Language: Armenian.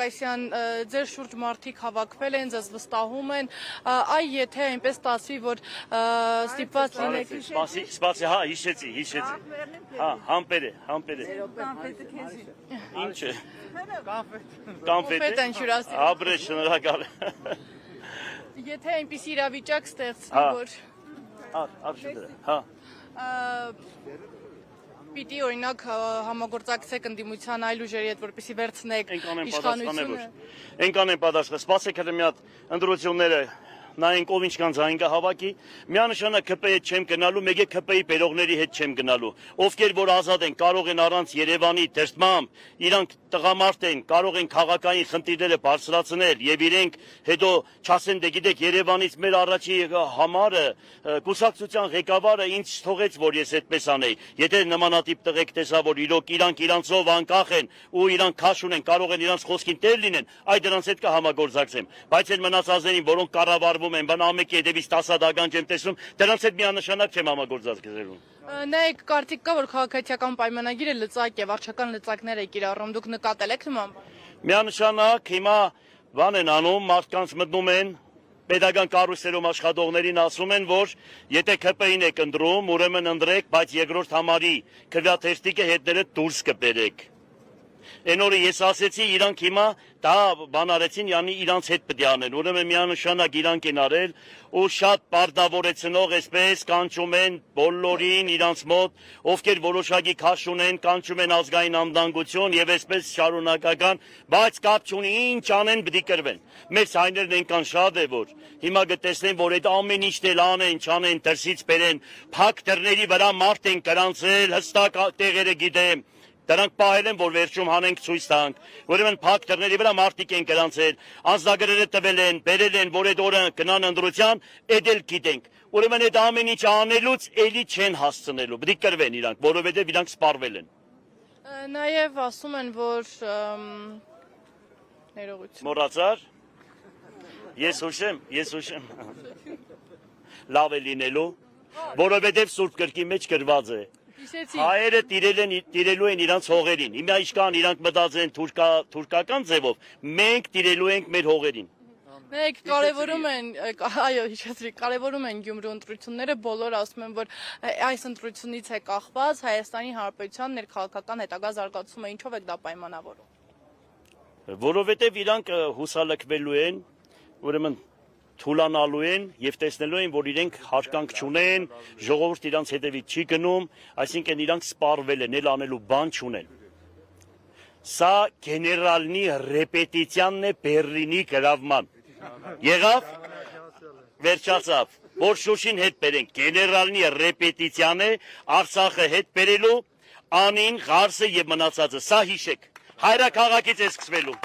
Սարգսյան, ձեր շուրջ մարդիկ հավաքվել են, ձեզ վստահում են, այ եթե այնպես ստացվի, որ ստիպված լինեք։ Սպասի, հա, հիշեցի։ Հա, համբեր է։ Ինչ է։ Կոնֆետ են հյուրասիրում։ Աբրե, շնորհակալ։ Եթե այնպես իրավիճակ ստեղծվի, որ հա։ Պիտի օրինակ համագործակցեք ընդդիմության այլ ուժերի հետ, որպեսզի վերցնեք իշխանությունը։ Այնքան են պատասխան, սպասեք հələ մի հատ ընտրությունները նայենք ով ինչքան ձայն կհավաքի, միանշանակ ԿՊ-ի հետ չեմ գնալու, մեկ է ԿՊ-ի բերողների հետ չեմ գնալու, ովքեր որ ազատ են, կարող են առանց Երևանի դրդմամբ, իրանք տղամարդ են, կարող են քաղաքային խնդիրները բարձրացնել եւ իրենք հետո չասեն դե գիտեք Երևանից մեր առաջի համարը կուսակցության ղեկավարը ինձ թողեց որ ես այդպես անեի, եթե նմանատիպ տղեկ տեսա որ իրոք իրանք իրանցով անկախ են ու իրանք քաշ ունեն, կարող են իրանց խոսքին տեր լինեն, այ դրանց հետ կհամագործակցեմ, բայց այն մնացածներին, որոնք կառավարվում Բան ամեկի հետևից 10 ադական չեմ տեսնում, դրանց հետ միանշանակ չեմ համագործակցելու։ Նայեք, կարծիք կա, որ քաղաքացիական պայմանագիրը լծակ է, վարչական լծակներ է կիրառում, դուք նկատել եք նման բան։ Միանշանակ հիմա բան են անում, մարդկանց մտնում են, պետական կառույցներում աշխատողներին ասում են, որ եթե ԿՊ-ին եք ընտրում, ուրեմն ընտրեք, բայց երկրորդ համարի քվեաթերթիկը հետները դուրս կբերեք։ Այն օրը ես ասեցի, իրանք հիմա դա բան արեցին, յանի իրանց հետ պետք է անեն, ուրեմն միանշանակ իրանք են արել ու շատ պարտավորեցնող այսպես կանչում են բոլորին իրանց մոտ, ովքեր որոշակի քաշ ունեն, կանչում են ազգային անվտանգություն եւ այսպես շարունակական, բայց կապ չունի, ինչ անեն պետք է կրվեն։ Մեծ հայներն այնքան շատ է, որ հիմա կտեսնեն, որ այդ ամեն ինչ դել անեն, չանեն, դրսից բերեն, փակ դռների վրա մարդ են կրանցել, հստակ տեղերը գիտեմ։ Դրանք պահել են, որ վերջում հանենք ցույց տանք, ուրեմն փակ դռների վրա մարդիկ են գրանցել, անձնագրերը տվել են, բերել են, որ այդ օրը գնան ընտրության, էդ էլ գիտենք։ Ուրեմն այդ ամեն ինչ անելուց էլի չեն հասցնելու, պետք է կրվեն իրանք, որովհետև իրանք սպառվել են։ Նաև ասում են, որ ներողություն։ Մոռացար։ Ես հուշեմ։ Լավ է լինելու, որովհետև Սուրբ գրքի մեջ գրված է։ Հայերը տիրելու են իրանց հողերին, հիմա ինչքան իրանք մտածեն թուրքական ձևով, մենք տիրելու ենք մեր հողերին։ Մենք կարևորում են Գյումրու ընտրությունները, բոլոր ասում են, որ այս ընտրությունից է կախված Հայաստանի Հանրապետության ներքաղաքական հետագա զարգացումը, ինչով եք դա պայմանավորում։ Որովհետև իրանք հուսալքվելու են, ուրեմն թուլանալու են եւ տեսնելու են, որ իրենք հարգանք չունեն, ժողովուրդ իրանց հետևից չի գնում, այսինքն իրանք սպառվել են, էլ անելու բան չունեն։ Սա գեներալնի ռեպետիցիանն է Բեռլինի գրավման։ Եղավ, վերջացավ, որ Շուշին հետ բերենք, գեներալնի ռեպետիցիան է, Արցախը հետ բերելու, Անին, Ղարսը եւ մնացածը, սա հիշեք, հայրաքաղաքից է սկսվելու։